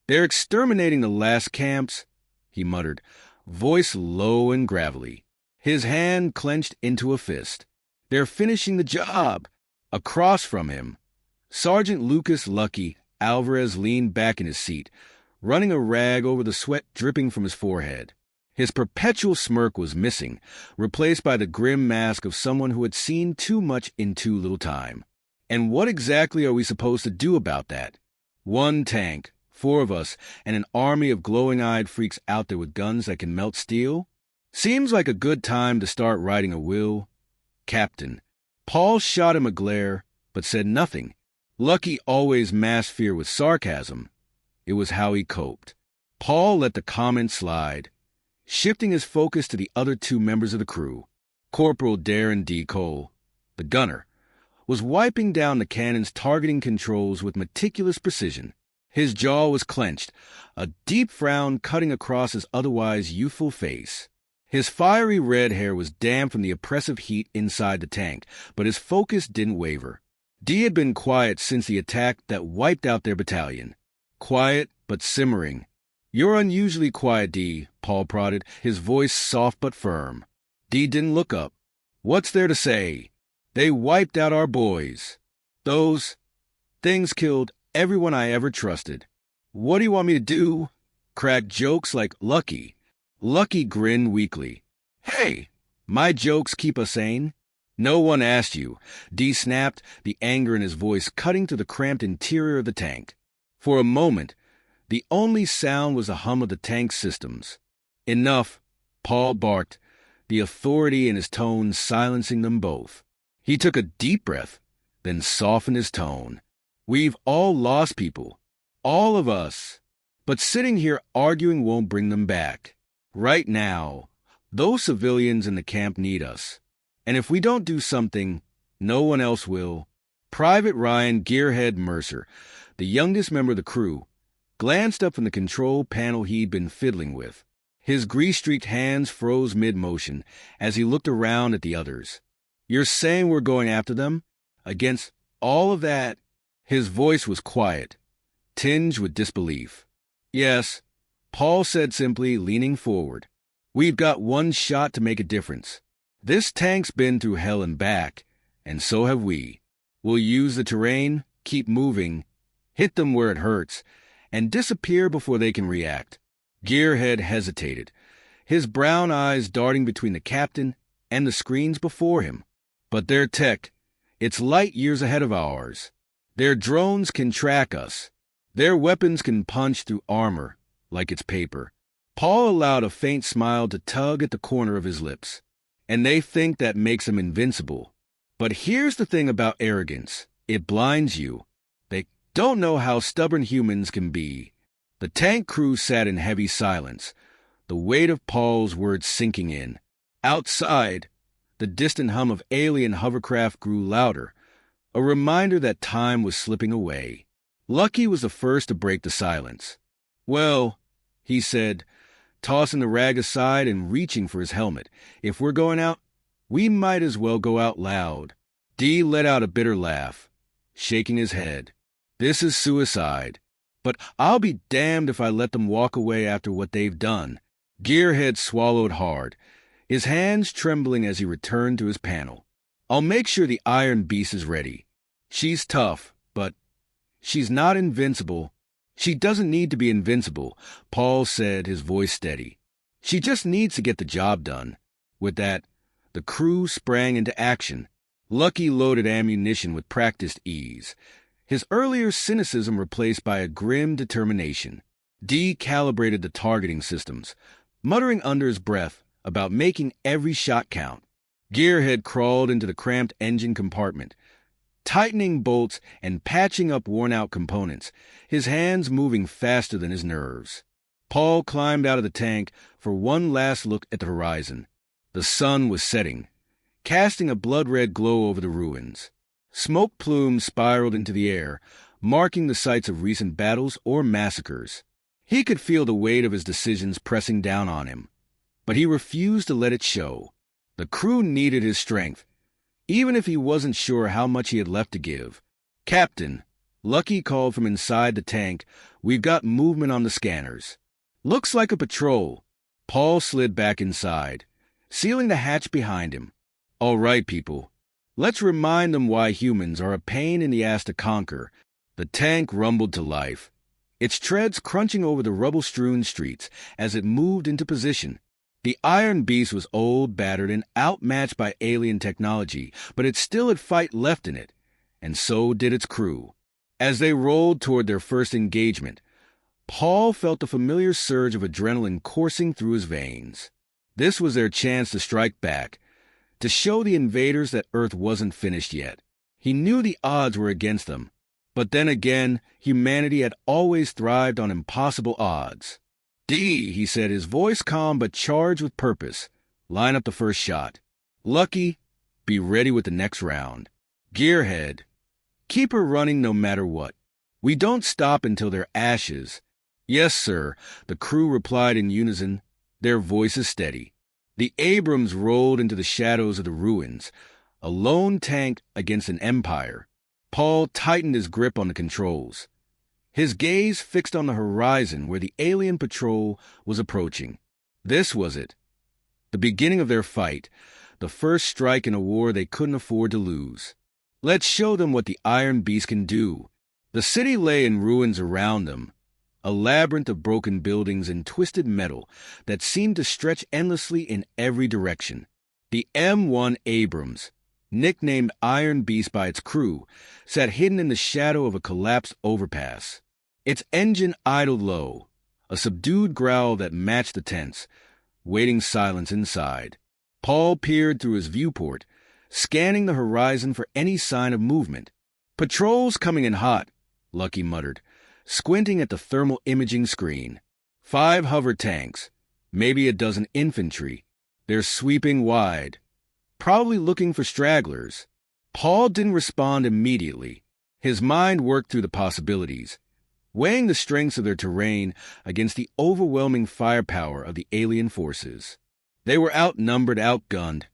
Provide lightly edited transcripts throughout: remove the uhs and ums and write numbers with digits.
"They're exterminating the last camps," he muttered, voice low and gravelly, his hand clenched into a fist. "They're finishing the job." Across from him, Sergeant Lucas Lucky Alvarez leaned back in his seat, running a rag over the sweat dripping from his forehead. His perpetual smirk was missing, replaced by the grim mask of someone who had seen too much in too little time. "And what exactly are we supposed to do about that? One tank, 4 of us, and an army of glowing-eyed freaks out there with guns that can melt steel? Seems like a good time to start writing a will." "Captain." Paul shot him a glare, but said nothing. Lucky always masked fear with sarcasm. It was how he coped. Paul let the comment slide, shifting his focus to the other 2 members of the crew. Corporal Darren D. Cole, the gunner, was wiping down the cannon's targeting controls with meticulous precision. His jaw was clenched, a deep frown cutting across his otherwise youthful face. His fiery red hair was damp from the oppressive heat inside the tank, but his focus didn't waver. D had been quiet since the attack that wiped out their battalion. Quiet, but simmering. "You're unusually quiet, D," Paul prodded, his voice soft but firm. D didn't look up. "What's there to say? They wiped out our boys. Those things killed everyone I ever trusted. What do you want me to do? Crack jokes like Lucky?" Lucky grinned weakly. "Hey, my jokes keep us sane." "No one asked you," D snapped, the anger in his voice cutting to the cramped interior of the tank. For a moment, the only sound was the hum of the tank's systems. "Enough," Paul barked, the authority in his tone silencing them both. He took a deep breath, then softened his tone. "We've all lost people. All of us. But sitting here arguing won't bring them back. Right now, those civilians in the camp need us. And if we don't do something, no one else will." Private Ryan Gearhead Mercer, the youngest member of the crew, glanced up from the control panel he'd been fiddling with. His grease-streaked hands froze mid-motion as he looked around at the others. "You're saying we're going after them? Against all of that?" His voice was quiet, tinged with disbelief. "Yes," Paul said simply, leaning forward. "We've got one shot to make a difference. This tank's been through hell and back, and so have we. We'll use the terrain, keep moving, hit them where it hurts, and disappear before they can react." Gearhead hesitated, his brown eyes darting between the captain and the screens before him. "But their tech, it's light years ahead of ours. Their drones can track us. Their weapons can punch through armor like it's paper." Paul allowed a faint smile to tug at the corner of his lips. "And they think that makes them invincible. But here's the thing about arrogance. It blinds you. They don't know how stubborn humans can be." The tank crew sat in heavy silence, the weight of Paul's words sinking in. Outside, the distant hum of alien hovercraft grew louder, a reminder that time was slipping away. Lucky was the first to break the silence. "Well," he said, tossing the rag aside and reaching for his helmet, "if we're going out, we might as well go out loud." D let out a bitter laugh, shaking his head. "This is suicide. But I'll be damned if I let them walk away after what they've done." Gearhead swallowed hard, his hands trembling as he returned to his panel. "I'll make sure the Iron Beast is ready. She's tough, but she's not invincible." "She doesn't need to be invincible," Paul said, his voice steady. "She just needs to get the job done." With that, the crew sprang into action. Lucky loaded ammunition with practiced ease, his earlier cynicism replaced by a grim determination. D calibrated the targeting systems, muttering under his breath about making every shot count. Gearhead crawled into the cramped engine compartment, tightening bolts and patching up worn-out components, his hands moving faster than his nerves. Paul climbed out of the tank for one last look at the horizon. The sun was setting, casting a blood-red glow over the ruins. Smoke plumes spiraled into the air, marking the sites of recent battles or massacres. He could feel the weight of his decisions pressing down on him, but he refused to let it show. The crew needed his strength, even if he wasn't sure how much he had left to give. "Captain," Lucky called from inside the tank, "We've got movement on the scanners." "Looks like a patrol." Paul slid back inside, sealing the hatch behind him. "All right, people. Let's remind them why humans are a pain in the ass to conquer." The tank rumbled to life, its treads crunching over the rubble-strewn streets as it moved into position. The Iron Beast was old, battered, and outmatched by alien technology, but it still had fight left in it, and so did its crew. As they rolled toward their first engagement, Paul felt the familiar surge of adrenaline coursing through his veins. This was their chance to strike back, to show the invaders that Earth wasn't finished yet. He knew the odds were against them, but then again, humanity had always thrived on impossible odds. "D," he said, his voice calm but charged with purpose. "Line up the first shot. Lucky, be ready with the next round. Gearhead, keep her running no matter what. We don't stop until they're ashes." "Yes, sir," the crew replied in unison, their voices steady. The Abrams rolled into the shadows of the ruins, a lone tank against an empire. Paul tightened his grip on the controls, his gaze fixed on the horizon where the alien patrol was approaching. This was it, the beginning of their fight, the first strike in a war they couldn't afford to lose. Let's show them what the Iron Beast can do. The city lay in ruins around them, a labyrinth of broken buildings and twisted metal that seemed to stretch endlessly in every direction. The M1 Abrams, nicknamed Iron Beast by its crew, sat hidden in the shadow of a collapsed overpass. Its engine idled low, a subdued growl that matched the tense, waiting silence inside. Paul peered through his viewport, scanning the horizon for any sign of movement. "Patrol's coming in hot," Lucky muttered, squinting at the thermal imaging screen. 5 hover tanks, maybe a dozen infantry. They're sweeping wide, probably looking for stragglers. Paul didn't respond immediately. His mind worked through the possibilities, weighing the strengths of their terrain against the overwhelming firepower of the alien forces. They were outnumbered, outgunned,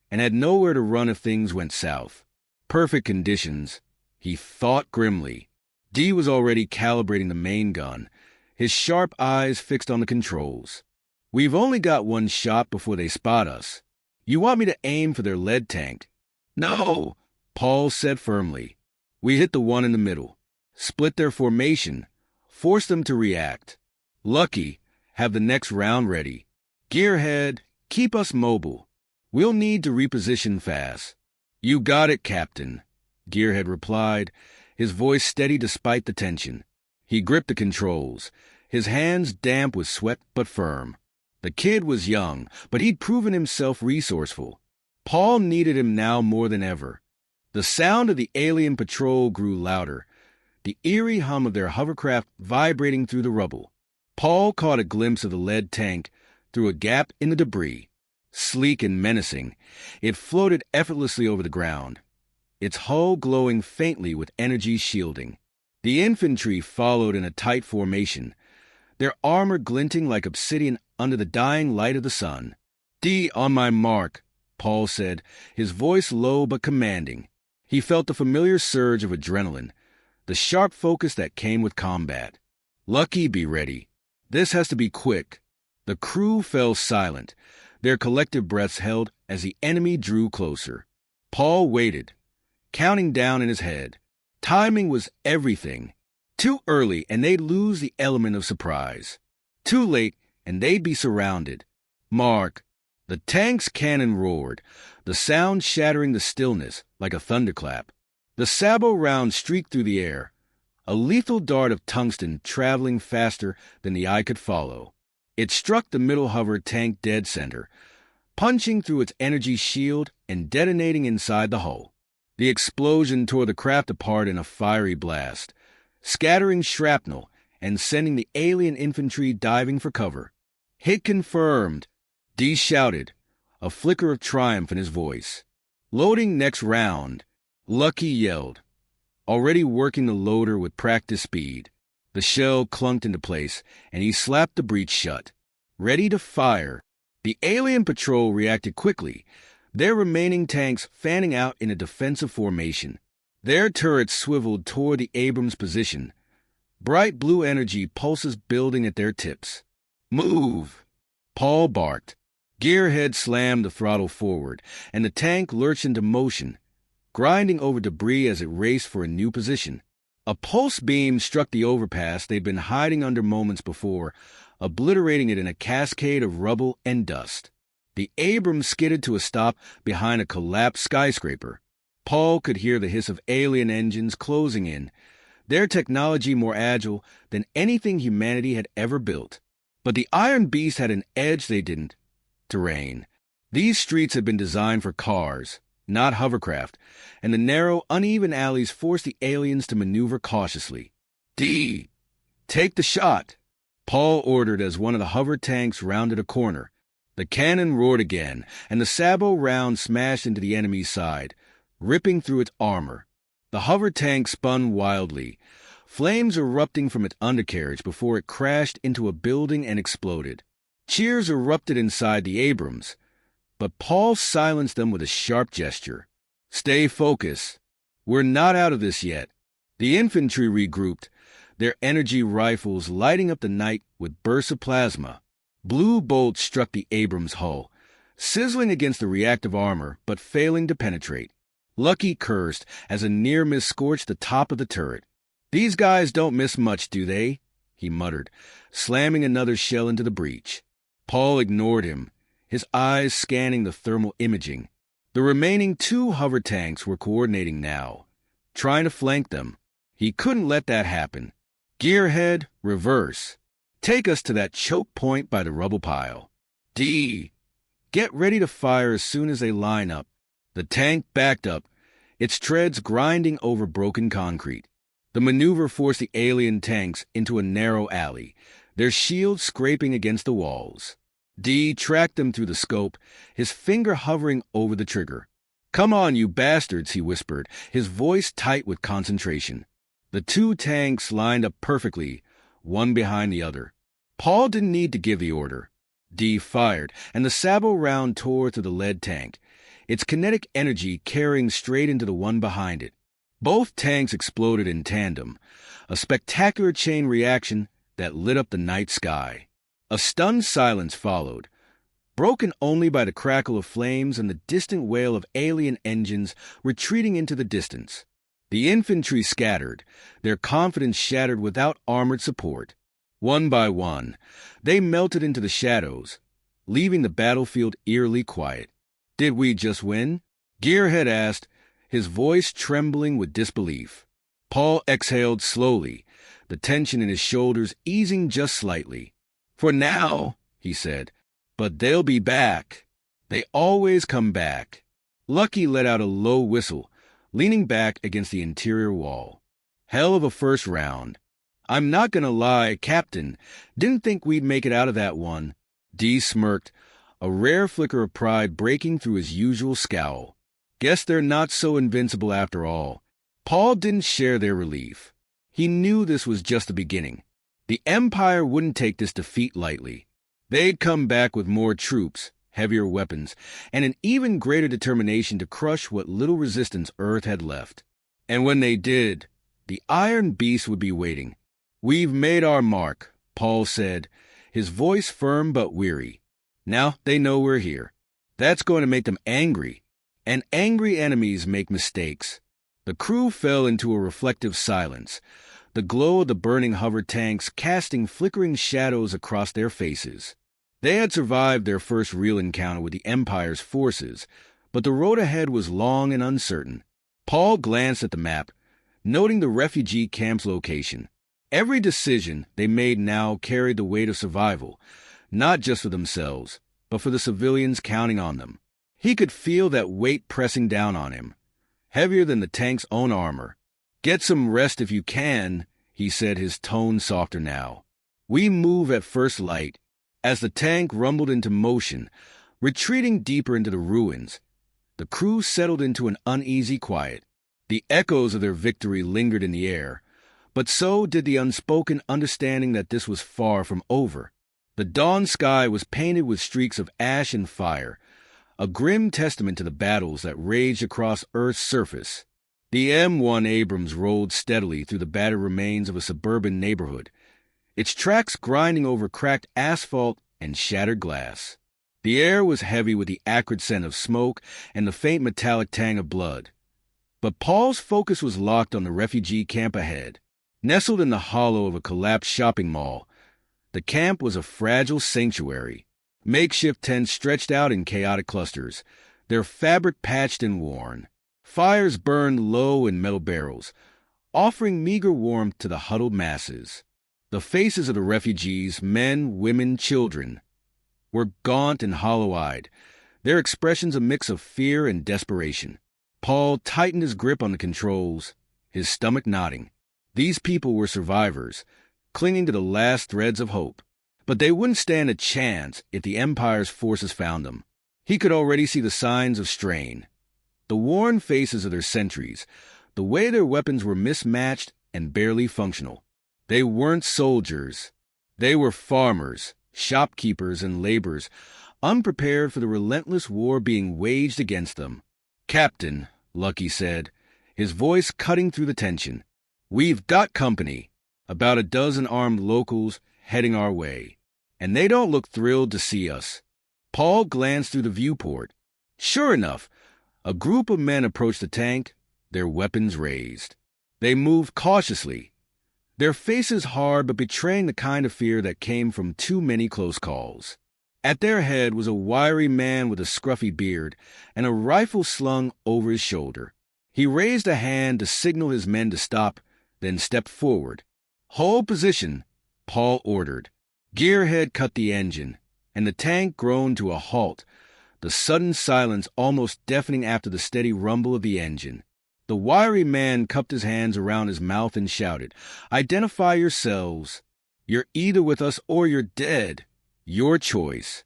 and had nowhere to run if things went south. Perfect conditions, he thought grimly. D was already calibrating the main gun, his sharp eyes fixed on the controls. "We've only got one shot before they spot us. You want me to aim for their lead tank?" "No," Paul said firmly. "We hit the one in the middle, split their formation, force them to react. Lucky, have the next round ready. Gearhead, keep us mobile. We'll need to reposition fast." "You got it, Captain," Gearhead replied, his voice steady despite the tension. He gripped the controls, his hands damp with sweat but firm. The kid was young, but he'd proven himself resourceful. Paul needed him now more than ever. The sound of the alien patrol grew louder, the eerie hum of their hovercraft vibrating through the rubble. Paul caught a glimpse of the lead tank through a gap in the debris. Sleek and menacing, it floated effortlessly over the ground, its hull glowing faintly with energy shielding. The infantry followed in a tight formation, their armor glinting like obsidian under the dying light of the sun. "D on my mark," Paul said, his voice low but commanding. He felt the familiar surge of adrenaline, the sharp focus that came with combat. "Lucky, be ready. This has to be quick." The crew fell silent, their collective breaths held as the enemy drew closer. Paul waited, counting down in his head. Timing was everything. Too early, and they'd lose the element of surprise. Too late, and they'd be surrounded. Mark. The tank's cannon roared, the sound shattering the stillness like a thunderclap. The sabot round streaked through the air, a lethal dart of tungsten traveling faster than the eye could follow. It struck the middle hover tank dead center, punching through its energy shield and detonating inside the hull. The explosion tore the craft apart in a fiery blast, scattering shrapnel and sending the alien infantry diving for cover. "Hit confirmed," D shouted, a flicker of triumph in his voice. "Loading next round," Lucky yelled, already working the loader with practiced speed. The shell clunked into place, and he slapped the breech shut, ready to fire. The alien patrol reacted quickly, their remaining tanks fanning out in a defensive formation. Their turrets swiveled toward the Abrams position. Bright blue energy pulses building at their tips. "Move!" Paul barked. Gearhead slammed the throttle forward, and the tank lurched into motion, grinding over debris as it raced for a new position. A pulse beam struck the overpass they'd been hiding under moments before, obliterating it in a cascade of rubble and dust. The Abrams skidded to a stop behind a collapsed skyscraper. Paul could hear the hiss of alien engines closing in, their technology more agile than anything humanity had ever built. But the Iron Beast had an edge they didn't: terrain. These streets had been designed for cars, not hovercraft, and the narrow, uneven alleys forced the aliens to maneuver cautiously. "D, take the shot," Paul ordered as one of the hover tanks rounded a corner. The cannon roared again, and the sabot round smashed into the enemy's side, ripping through its armor. The hover tank spun wildly, flames erupting from its undercarriage before it crashed into a building and exploded. Cheers erupted inside the Abrams, but Paul silenced them with a sharp gesture. "Stay focused. We're not out of this yet." The infantry regrouped, their energy rifles lighting up the night with bursts of plasma. Blue bolts struck the Abrams' hull, sizzling against the reactive armor but failing to penetrate. Lucky cursed as a near miss scorched the top of the turret. "These guys don't miss much, do they?" he muttered, slamming another shell into the breach. Paul ignored him, his eyes scanning the thermal imaging. The remaining 2 hover tanks were coordinating now, trying to flank them. He couldn't let that happen. "Gearhead, reverse. Take us to that choke point by the rubble pile. D, get ready to fire as soon as they line up." The tank backed up, its treads grinding over broken concrete. The maneuver forced the alien tanks into a narrow alley, their shields scraping against the walls. D tracked them through the scope, his finger hovering over the trigger. "Come on, you bastards," he whispered, his voice tight with concentration. The 2 tanks lined up perfectly, one behind the other. Paul didn't need to give the order. D fired, and the sabot round tore through the lead tank, its kinetic energy carrying straight into the one behind it. Both tanks exploded in tandem, a spectacular chain reaction that lit up the night sky. A stunned silence followed, broken only by the crackle of flames and the distant wail of alien engines retreating into the distance. The infantry scattered, their confidence shattered without armored support. One by one, they melted into the shadows, leaving the battlefield eerily quiet. "Did we just win?" Gearhead asked, his voice trembling with disbelief. Paul exhaled slowly, the tension in his shoulders easing just slightly. "For now," he said, "but they'll be back. They always come back." Lucky let out a low whistle, leaning back against the interior wall. "Hell of a first round. I'm not gonna lie, Captain, didn't think we'd make it out of that one." D smirked, a rare flicker of pride breaking through his usual scowl. "Guess they're not so invincible after all." Paul didn't share their relief. He knew this was just the beginning. The Empire wouldn't take this defeat lightly. They'd come back with more troops, heavier weapons, and an even greater determination to crush what little resistance Earth had left. And when they did, the Iron Beast would be waiting. "We've made our mark," Paul said, his voice firm but weary. "Now they know we're here. That's going to make them angry. And angry enemies make mistakes." The crew fell into a reflective silence, the glow of the burning hover tanks casting flickering shadows across their faces. They had survived their first real encounter with the Empire's forces, but the road ahead was long and uncertain. Paul glanced at the map, noting the refugee camp's location. Every decision they made now carried the weight of survival, not just for themselves, but for the civilians counting on them. He could feel that weight pressing down on him, heavier than the tank's own armor. "Get some rest if you can," he said, his tone softer now. "We move at first light." As the tank rumbled into motion, retreating deeper into the ruins, the crew settled into an uneasy quiet. The echoes of their victory lingered in the air, but so did the unspoken understanding that this was far from over. The dawn sky was painted with streaks of ash and fire, a grim testament to the battles that raged across Earth's surface. The M1 Abrams rolled steadily through the battered remains of a suburban neighborhood, its tracks grinding over cracked asphalt and shattered glass. The air was heavy with the acrid scent of smoke and the faint metallic tang of blood. But Paul's focus was locked on the refugee camp ahead. Nestled in the hollow of a collapsed shopping mall, the camp was a fragile sanctuary. Makeshift tents stretched out in chaotic clusters, their fabric patched and worn. Fires burned low in metal barrels, offering meager warmth to the huddled masses. The faces of the refugees, men, women, children, were gaunt and hollow-eyed, their expressions a mix of fear and desperation. Paul tightened his grip on the controls, his stomach knotting. These people were survivors, clinging to the last threads of hope. But they wouldn't stand a chance if the Empire's forces found them. He could already see the signs of strain. The worn faces of their sentries, the way their weapons were mismatched and barely functional. They weren't soldiers. They were farmers, shopkeepers, and laborers, unprepared for the relentless war being waged against them. "Captain," Lucky said, his voice cutting through the tension, "we've got company, about a dozen armed locals heading our way, and they don't look thrilled to see us." Paul glanced through the viewport. Sure enough, a group of men approached the tank, their weapons raised. They moved cautiously, their faces hard but betraying the kind of fear that came from too many close calls. At their head was a wiry man with a scruffy beard and a rifle slung over his shoulder. He raised a hand to signal his men to stop, then stepped forward. "Hold position," Paul ordered. Gearhead cut the engine, and the tank groaned to a halt, the sudden silence almost deafening after the steady rumble of the engine. The wiry man cupped his hands around his mouth and shouted, "Identify yourselves. You're either with us or you're dead. Your choice."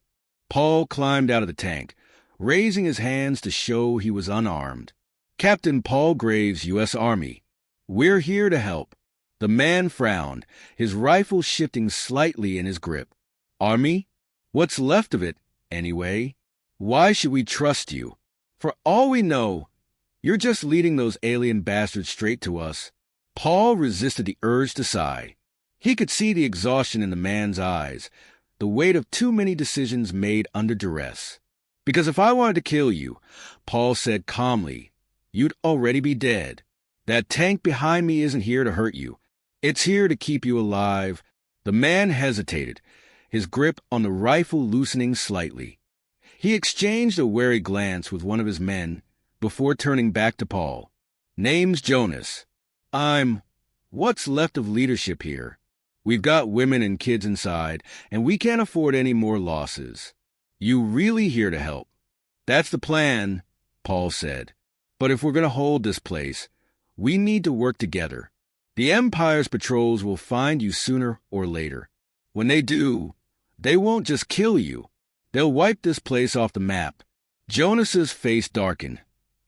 Paul climbed out of the tank, raising his hands to show he was unarmed. "Captain Paul Graves, U.S. Army. We're here to help." The man frowned, his rifle shifting slightly in his grip. "Army? What's left of it, anyway? Why should we trust you? For all we know, you're just leading those alien bastards straight to us." Paul resisted the urge to sigh. He could see the exhaustion in the man's eyes, the weight of too many decisions made under duress. "Because if I wanted to kill you," Paul said calmly, "you'd already be dead. That tank behind me isn't here to hurt you. It's here to keep you alive." The man hesitated, his grip on the rifle loosening slightly. He exchanged a wary glance with one of his men before turning back to Paul. "Name's Jonas. I'm what's left of leadership here. We've got women and kids inside, and we can't afford any more losses. You really here to help?" "That's the plan," Paul said. "But if we're going to hold this place, we need to work together. The Empire's patrols will find you sooner or later. When they do, they won't just kill you. They'll wipe this place off the map." Jonas's face darkened,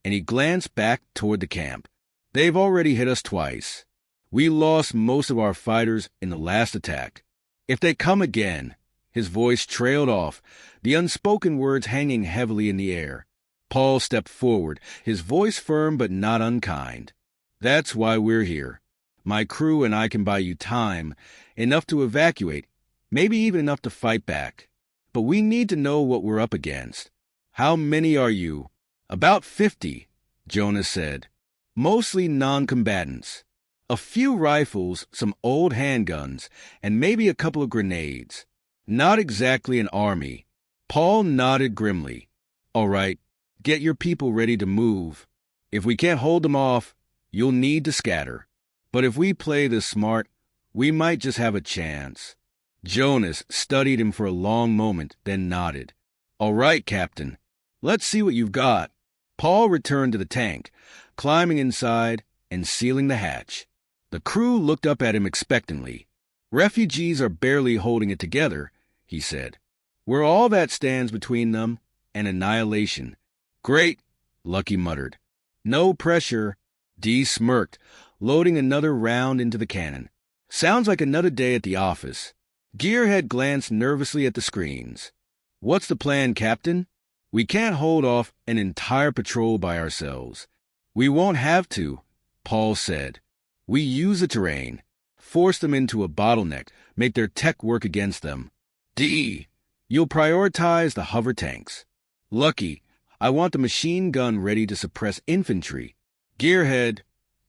and he glanced back toward the camp. "They've already hit us twice. We lost most of our fighters in the last attack. If they come again," his voice trailed off, the unspoken words hanging heavily in the air. Paul stepped forward, his voice firm but not unkind. "That's why we're here. My crew and I can buy you time, enough to evacuate, maybe even enough to fight back. But we need to know what we're up against." "How many are you?" "About 50, Jonas said. "Mostly non-combatants. A few rifles, some old handguns, and maybe a couple of grenades. Not exactly an army." Paul nodded grimly. "All right, get your people ready to move. If we can't hold them off, you'll need to scatter. But if we play this smart, we might just have a chance." Jonas studied him for a long moment, then nodded. "All right, Captain. Let's see what you've got." Paul returned to the tank, climbing inside and sealing the hatch. The crew looked up at him expectantly. "Refugees are barely holding it together," he said. "We're all that stands between them and annihilation." "Great," Lucky muttered. "No pressure." Dee smirked, loading another round into the cannon. "Sounds like another day at the office." Gearhead glanced nervously at the screens. "What's the plan, Captain?" "We can't hold off an entire patrol by ourselves. We won't have to, Paul said. We use the terrain, force them into a bottleneck, make their tech work against them. D. You'll prioritize the hover tanks. Lucky, I want the machine gun ready to suppress infantry. Gearhead,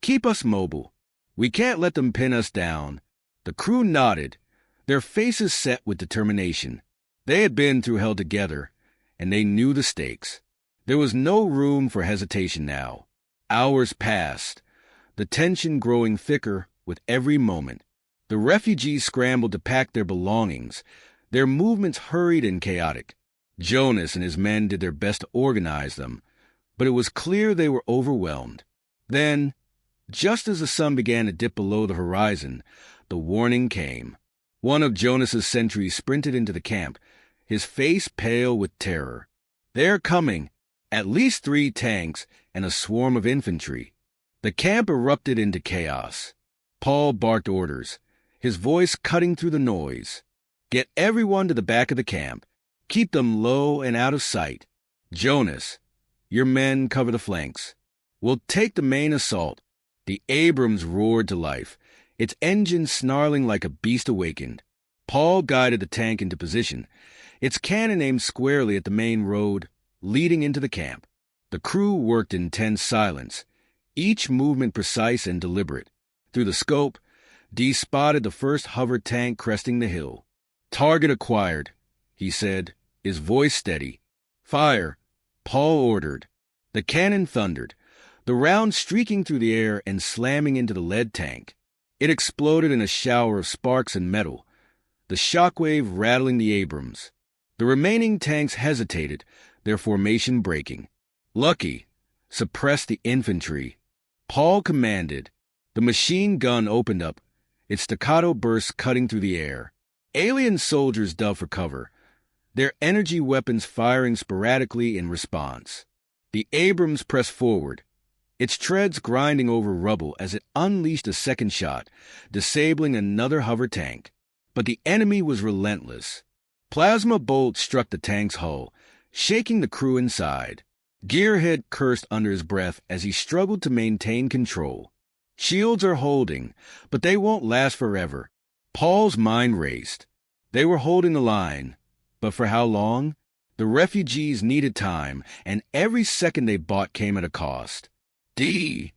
keep us mobile. We can't let them pin us down. The crew nodded, their faces set with determination. They had been through hell together, and they knew the stakes. There was no room for hesitation now. Hours passed, the tension growing thicker with every moment. The refugees scrambled to pack their belongings, their movements hurried and chaotic. Jonas and his men did their best to organize them, but it was clear they were overwhelmed. Then, just as the sun began to dip below the horizon, the warning came. One of Jonas's sentries sprinted into the camp, his face pale with terror. They're coming! At least 3 tanks and a swarm of infantry. The camp erupted into chaos. Paul barked orders, his voice cutting through the noise. Get everyone to the back of the camp. Keep them low and out of sight. Jonas, your men cover the flanks. We'll take the main assault. The Abrams roared to life, its engine snarling like a beast awakened. Paul guided the tank into position, its cannon aimed squarely at the main road leading into the camp. The crew worked in tense silence, each movement precise and deliberate. Through the scope, D spotted the first hover tank cresting the hill. Target acquired, he said, his voice steady. Fire, Paul ordered. The cannon thundered, the round streaking through the air and slamming into the lead tank. It exploded in a shower of sparks and metal, the shockwave rattling the Abrams. The remaining tanks hesitated, their formation breaking. Lucky, suppressed the infantry. Paul commanded. The machine gun opened up, its staccato bursts cutting through the air. Alien soldiers dove for cover, their energy weapons firing sporadically in response. The Abrams pressed forward, its treads grinding over rubble as it unleashed a second shot, disabling another hover tank. But the enemy was relentless. Plasma bolts struck the tank's hull, shaking the crew inside. Gearhead cursed under his breath as he struggled to maintain control. Shields are holding, but they won't last forever. Paul's mind raced. They were holding the line, but for how long? The refugees needed time, and every second they bought came at a cost. D,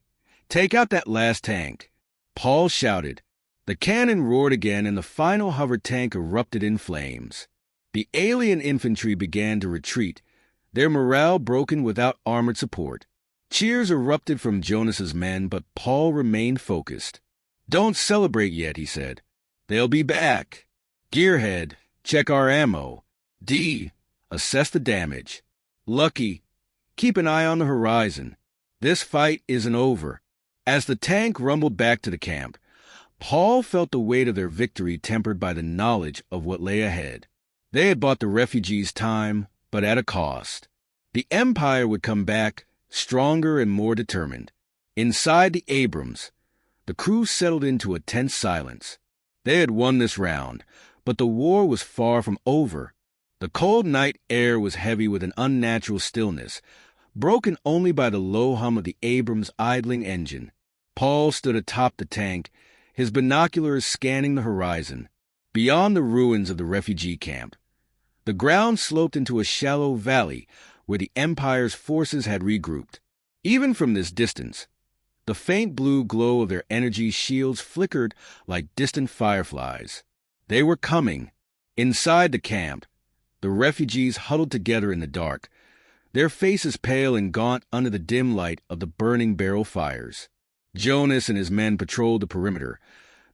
take out that last tank, Paul shouted. The cannon roared again, and the final hover tank erupted in flames. The alien infantry began to retreat, their morale broken without armored support. Cheers erupted from Jonas's men, but Paul remained focused. Don't celebrate yet, he said. They'll be back. Gearhead, check our ammo. D, assess the damage. Lucky, keep an eye on the horizon. This fight isn't over. As the tank rumbled back to the camp, Paul felt the weight of their victory tempered by the knowledge of what lay ahead. They had bought the refugees time, but at a cost. The Empire would come back, stronger and more determined. Inside the Abrams, the crew settled into a tense silence. They had won this round, but the war was far from over. The cold night air was heavy with an unnatural stillness, broken only by the low hum of the Abrams' idling engine. Paul stood atop the tank, his binoculars scanning the horizon. Beyond the ruins of the refugee camp, the ground sloped into a shallow valley where the Empire's forces had regrouped. Even from this distance, the faint blue glow of their energy shields flickered like distant fireflies. They were coming. Inside the camp, the refugees huddled together in the dark, their faces pale and gaunt under the dim light of the burning barrel fires. Jonas and his men patrolled the perimeter,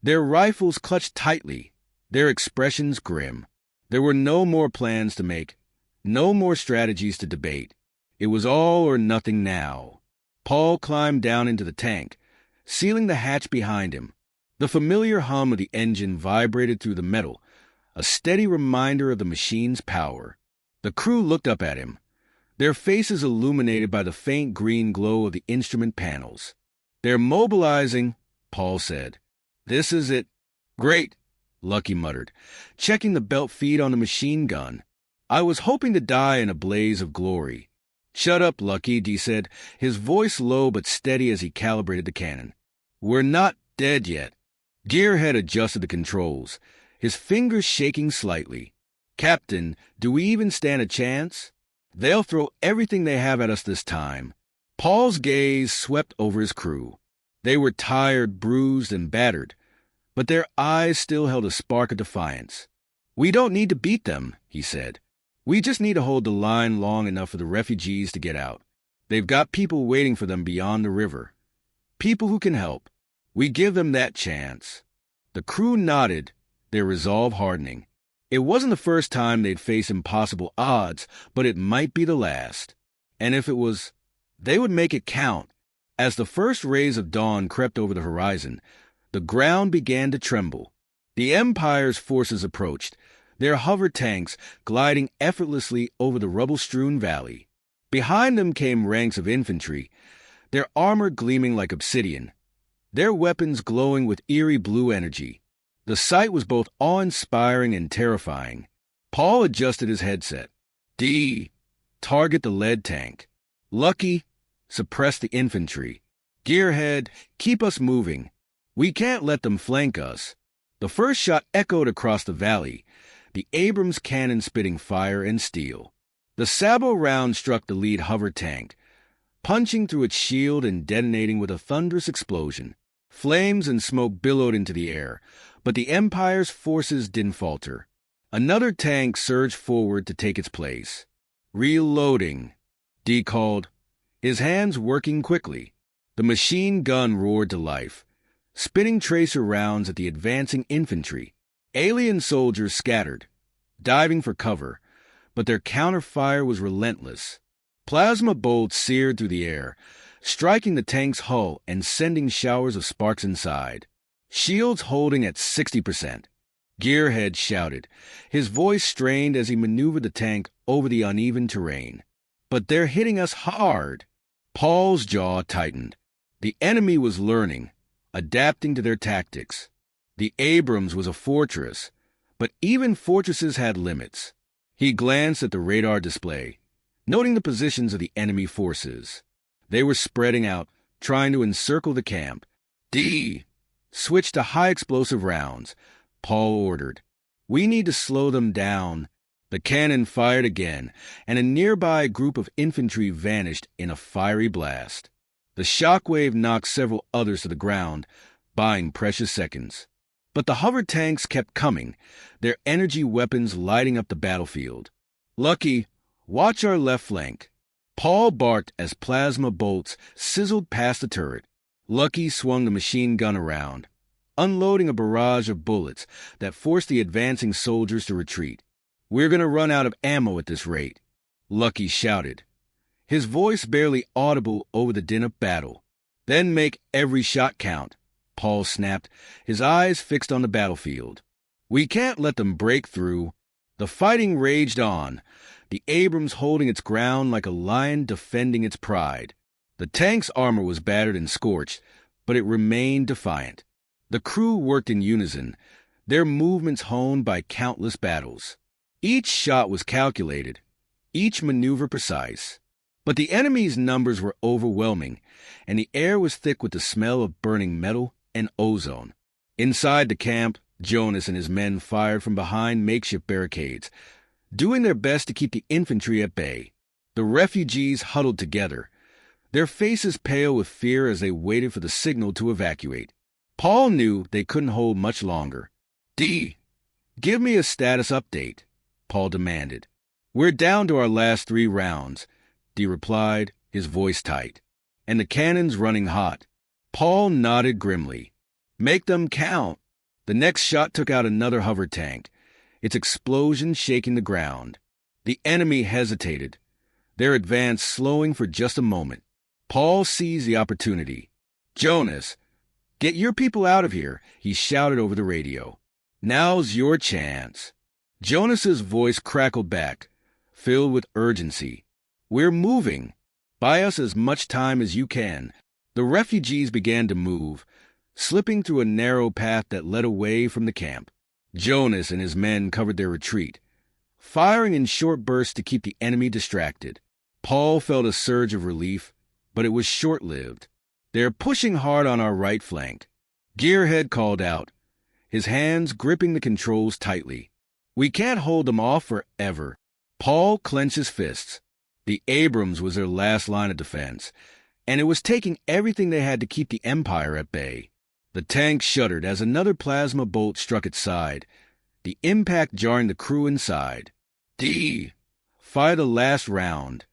their rifles clutched tightly, their expressions grim. There were no more plans to make, no more strategies to debate. It was all or nothing now. Paul climbed down into the tank, sealing the hatch behind him. The familiar hum of the engine vibrated through the metal, a steady reminder of the machine's power. The crew looked up at him, their faces illuminated by the faint green glow of the instrument panels. They're mobilizing, Paul said. This is it. Great, Lucky muttered, checking the belt feed on the machine gun. I was hoping to die in a blaze of glory. "Shut up, Lucky," Dee said, his voice low but steady as he calibrated the cannon. "We're not dead yet." Gearhead adjusted the controls, his fingers shaking slightly. "Captain, do we even stand a chance? They'll throw everything they have at us this time." Paul's gaze swept over his crew. They were tired, bruised, and battered, but their eyes still held a spark of defiance. "We don't need to beat them," he said. "We just need to hold the line long enough for the refugees to get out. They've got people waiting for them beyond the river. People who can help. We give them that chance." The crew nodded, their resolve hardening. It wasn't the first time they'd faced impossible odds, but it might be the last. And if it was, they would make it count. As the first rays of dawn crept over the horizon, the ground began to tremble. The Empire's forces approached, their hover tanks gliding effortlessly over the rubble-strewn valley. Behind them came ranks of infantry, their armor gleaming like obsidian, their weapons glowing with eerie blue energy. The sight was both awe-inspiring and terrifying. Paul adjusted his headset. "D, target the lead tank. Lucky, suppress the infantry. Gearhead, keep us moving. We can't let them flank us." The first shot echoed across the valley, the Abrams cannon spitting fire and steel. The sabot round struck the lead hover tank, punching through its shield and detonating with a thunderous explosion. Flames and smoke billowed into the air, but the Empire's forces didn't falter. Another tank surged forward to take its place. "Reloading," D called, his hands working quickly. The machine gun roared to life, spitting tracer rounds at the advancing infantry. Alien soldiers scattered, diving for cover, but their counterfire was relentless. Plasma bolts seared through the air, striking the tank's hull and sending showers of sparks inside. Shields holding at 60%. Gearhead shouted, his voice strained as he maneuvered the tank over the uneven terrain. "But they're hitting us hard." Paul's jaw tightened. The enemy was learning, adapting to their tactics. The Abrams was a fortress, but even fortresses had limits. He glanced at the radar display, noting the positions of the enemy forces. They were spreading out, trying to encircle the camp. "D, switch to high-explosive rounds," Paul ordered. "We need to slow them down." The cannon fired again, and a nearby group of infantry vanished in a fiery blast. The shockwave knocked several others to the ground, buying precious seconds. But the hover tanks kept coming, their energy weapons lighting up the battlefield. "Lucky, watch our left flank." Paul barked as plasma bolts sizzled past the turret. Lucky swung the machine gun around, unloading a barrage of bullets that forced the advancing soldiers to retreat. "We're going to run out of ammo at this rate," Lucky shouted, his voice barely audible over the din of battle. "Then make every shot count," Paul snapped, his eyes fixed on the battlefield. "We can't let them break through." The fighting raged on, the Abrams holding its ground like a lion defending its pride. The tank's armor was battered and scorched, but it remained defiant. The crew worked in unison, their movements honed by countless battles. Each shot was calculated, each maneuver precise. But the enemy's numbers were overwhelming, and the air was thick with the smell of burning metal and ozone. Inside the camp, Jonas and his men fired from behind makeshift barricades, doing their best to keep the infantry at bay. The refugees huddled together, their faces pale with fear as they waited for the signal to evacuate. Paul knew they couldn't hold much longer. "D, give me a status update," Paul demanded. "We're down to our last 3 rounds," D replied, his voice tight. "And the cannon's running hot." Paul nodded grimly. "Make them count." The next shot took out another hover tank, its explosion shaking the ground. The enemy hesitated, their advance slowing for just a moment. Paul seized the opportunity. "Jonas, get your people out of here," he shouted over the radio. "Now's your chance." Jonas's voice crackled back, filled with urgency. "We're moving. Buy us as much time as you can." The refugees began to move, slipping through a narrow path that led away from the camp. Jonas and his men covered their retreat, firing in short bursts to keep the enemy distracted. Paul felt a surge of relief, but it was short-lived. "They're pushing hard on our right flank," Gearhead called out, his hands gripping the controls tightly. "We can't hold them off forever." Paul clenched his fists. The Abrams was their last line of defense, and it was taking everything they had to keep the Empire at bay. The tank shuddered as another plasma bolt struck its side, the impact jarring the crew inside. Fire the last round,"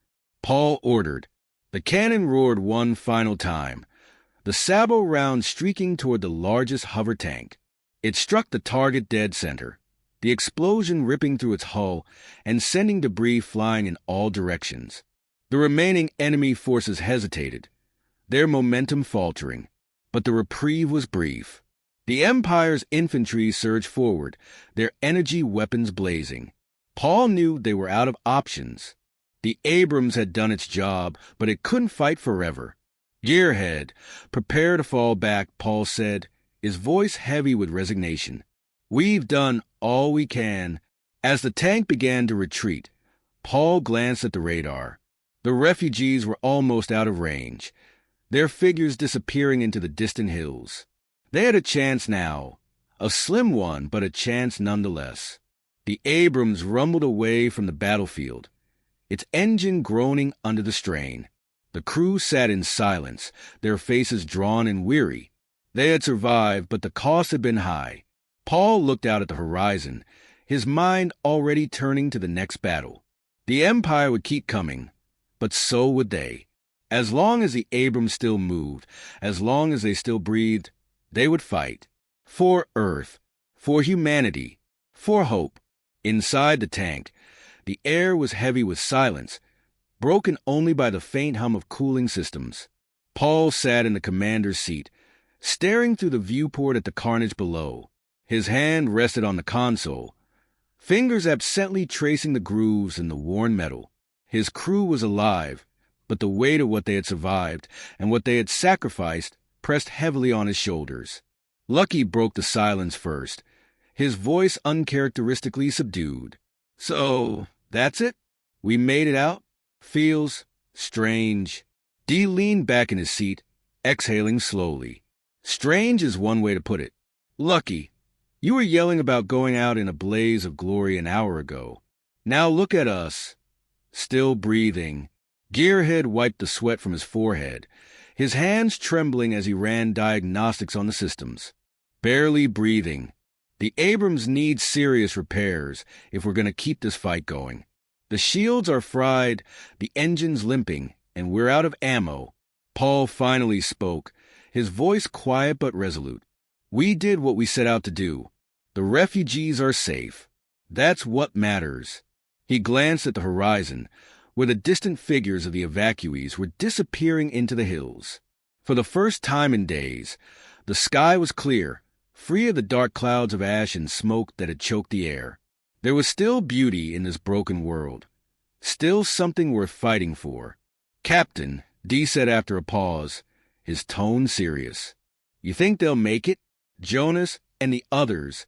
Paul ordered. The cannon roared one final time, the sabot round streaking toward the largest hover tank. It struck the target dead center, the explosion ripping through its hull and sending debris flying in all directions. The remaining enemy forces hesitated, their momentum faltering, but the reprieve was brief. The Empire's infantry surged forward, their energy weapons blazing. Paul knew they were out of options. The Abrams had done its job, but it couldn't fight forever. "Gearhead, prepare to fall back," Paul said, his voice heavy with resignation. "We've done all we can." As the tank began to retreat, Paul glanced at the radar. The refugees were almost out of range, their figures disappearing into the distant hills. They had a chance now, a slim one, but a chance nonetheless. The Abrams rumbled away from the battlefield, its engine groaning under the strain. The crew sat in silence, their faces drawn and weary. They had survived, but the cost had been high. Paul looked out at the horizon, his mind already turning to the next battle. The Empire would keep coming, but so would they. As long as the Abrams still moved, as long as they still breathed, they would fight. For Earth, for humanity, for hope. Inside the tank, the air was heavy with silence, broken only by the faint hum of cooling systems. Paul sat in the commander's seat, staring through the viewport at the carnage below. His hand rested on the console, fingers absently tracing the grooves in the worn metal. His crew was alive, but the weight of what they had survived and what they had sacrificed pressed heavily on his shoulders. Lucky broke the silence first, his voice uncharacteristically subdued. "So, that's it? We made it out? Feels strange." Dee leaned back in his seat, exhaling slowly. "Strange is one way to put it. Lucky, you were yelling about going out in a blaze of glory an hour ago. Now look at us, still breathing." Gearhead wiped the sweat from his forehead, his hands trembling as he ran diagnostics on the systems. "Barely breathing. The Abrams need serious repairs if we're going to keep this fight going. The shields are fried, the engine's limping, and we're out of ammo." Paul finally spoke, his voice quiet but resolute. "We did what we set out to do. The refugees are safe. That's what matters." He glanced at the horizon, where the distant figures of the evacuees were disappearing into the hills. For the first time in days, the sky was clear, free of the dark clouds of ash and smoke that had choked the air. There was still beauty in this broken world, still something worth fighting for. "Captain," Dee said after a pause, his tone serious, "you think they'll make it? Jonas and the others,